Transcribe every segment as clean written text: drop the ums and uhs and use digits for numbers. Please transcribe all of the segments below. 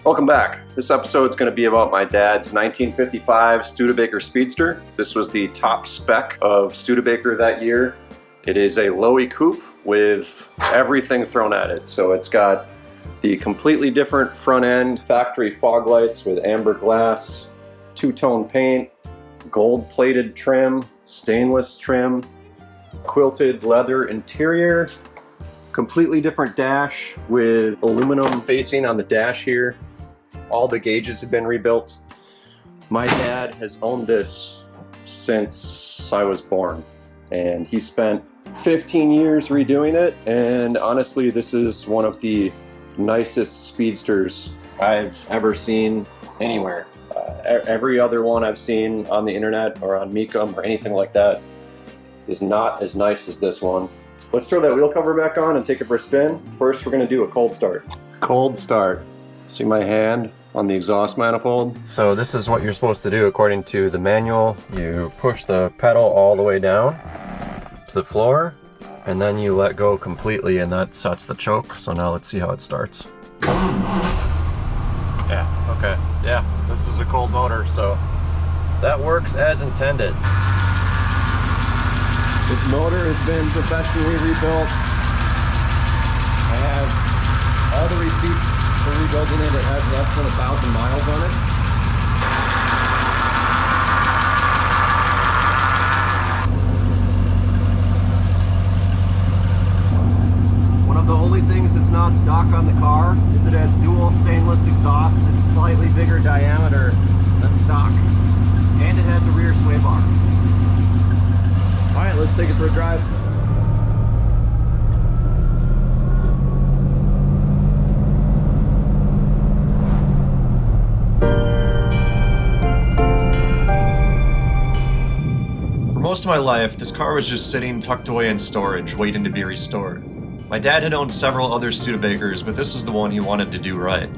Welcome back. This episode is going to be about my dad's 1955 Studebaker Speedster. This was the top spec of Studebaker that year. It is a Lowy coupe with everything thrown at it. So it's got the completely different front end, factory fog lights with amber glass, two-tone paint, gold plated trim, stainless trim, quilted leather interior, completely different dash with aluminum facing on the dash here. All the gauges have been rebuilt. My dad has owned this since I was born, and he spent 15 years redoing it, and honestly this is one of the nicest Speedsters I've ever seen anywhere. Every other one I've seen on the internet or on Mecum or anything like that is not as nice as this one. Let's throw that wheel cover back on and take it for a spin. First we're going to do a cold start. Cold start. See my hand on the exhaust manifold? So this is what you're supposed to do according to the manual. You push the pedal all the way down to the floor, and then you let go completely, and that sets the choke. So now let's see how it starts. Yeah, okay. Yeah, this is a cold motor, so that works as intended. This motor has been professionally rebuilt. I have all the receipts for rebuilding it. It has less than 1,000 miles on it. One of the only things that's not stock on the car is it has dual stainless exhaust. It's slightly bigger diameter than stock. And it has a rear sway bar. Alright, let's take it for a drive. For most of my life, this car was just sitting tucked away in storage, waiting to be restored. My dad had owned several other Studebakers, but this was the one he wanted to do right.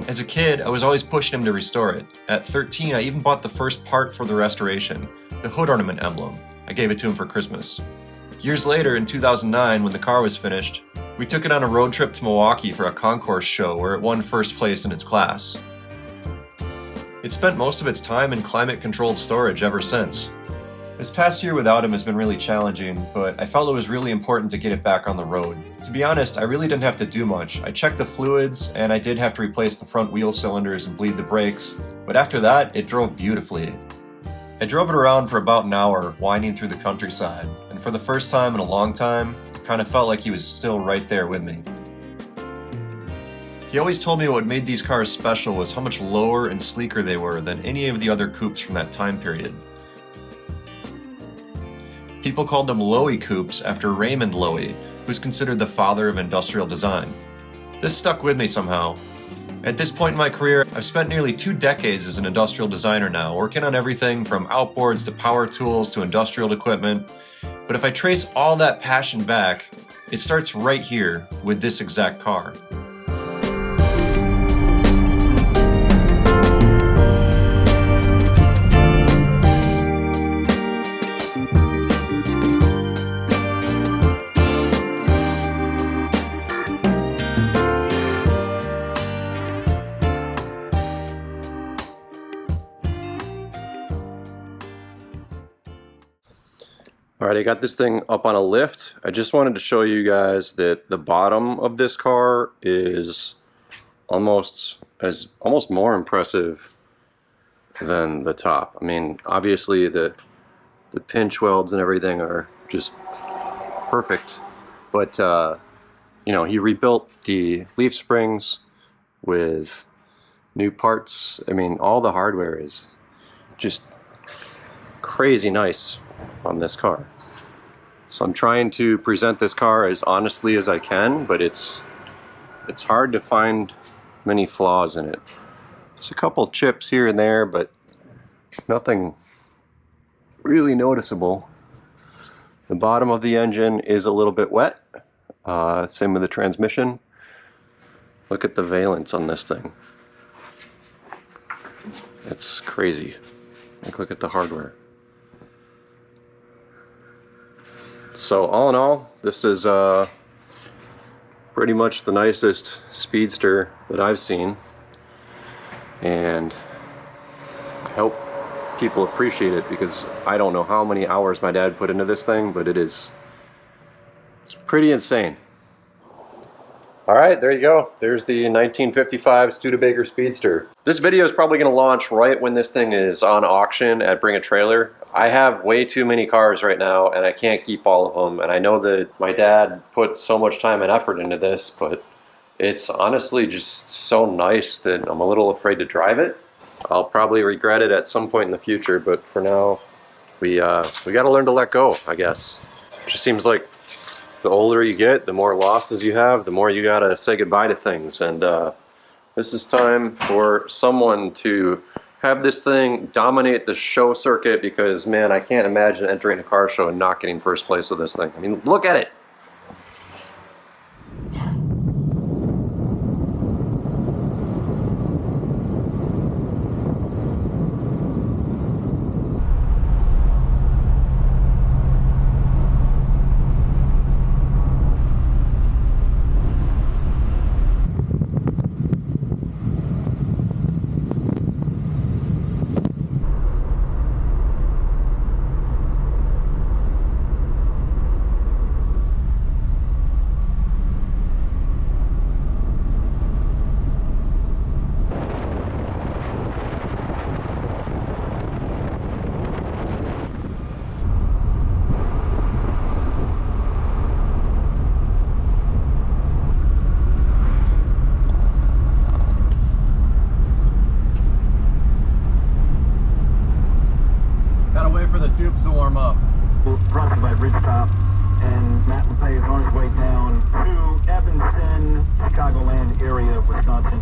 As a kid, I was always pushing him to restore it. At 13, I even bought the first part for the restoration, the hood ornament emblem. I gave it to him for Christmas. Years later, in 2009, when the car was finished, we took it on a road trip to Milwaukee for a concourse show where it won first place in its class. It spent most of its time in climate-controlled storage ever since. This past year without him has been really challenging, but I felt it was really important to get it back on the road. To be honest, I really didn't have to do much. I checked the fluids, and I did have to replace the front wheel cylinders and bleed the brakes, but after that, it drove beautifully. I drove it around for about an hour, winding through the countryside, and for the first time in a long time, it kind of felt like he was still right there with me. He always told me what made these cars special was how much lower and sleeker they were than any of the other coupes from that time period. People called them Lowy coupes after Raymond Lowy, who's considered the father of industrial design. This stuck with me somehow. At this point in my career, I've spent nearly 2 decades as an industrial designer now, working on everything from outboards to power tools to industrial equipment. But if I trace all that passion back, it starts right here with this exact car. All right, I got this thing up on a lift. I just wanted to show you guys that the bottom of this car is almost more impressive than the top. I mean, obviously the pinch welds and everything are just perfect, but you know, he rebuilt the leaf springs with new parts. I mean, all the hardware is just crazy nice on this car. So I'm trying to present this car as honestly as I can, but it's hard to find many flaws in it. There's a couple chips here and there, but nothing really noticeable. The bottom of the engine is a little bit wet. Same with the transmission. Look at the valence on this thing. It's crazy. Like, look at the hardware. So all in all, this is pretty much the nicest Speedster that I've seen. and I hope people appreciate it, because I don't know how many hours my dad put into this thing, but it's pretty insane. All right, there you go. There's the 1955 Studebaker Speedster. This video is probably going to launch right when this thing is on auction at Bring a Trailer. I have way too many cars right now, and I can't keep all of them. And I know that my dad put so much time and effort into this, but it's honestly just so nice that I'm a little afraid to drive it. I'll probably regret it at some point in the future, but for now, we got to learn to let go, I guess. It just seems like the older you get, the more losses you have, the more you gotta say goodbye to things. And this is time for someone to have this thing dominate the show circuit, because man, I can't imagine entering a car show and not getting first place with this thing. I mean, look at it. For the tubes to warm up. Crossing by Bridgetop, and Matt LePay is on his way down to Evanston, Chicagoland area of Wisconsin.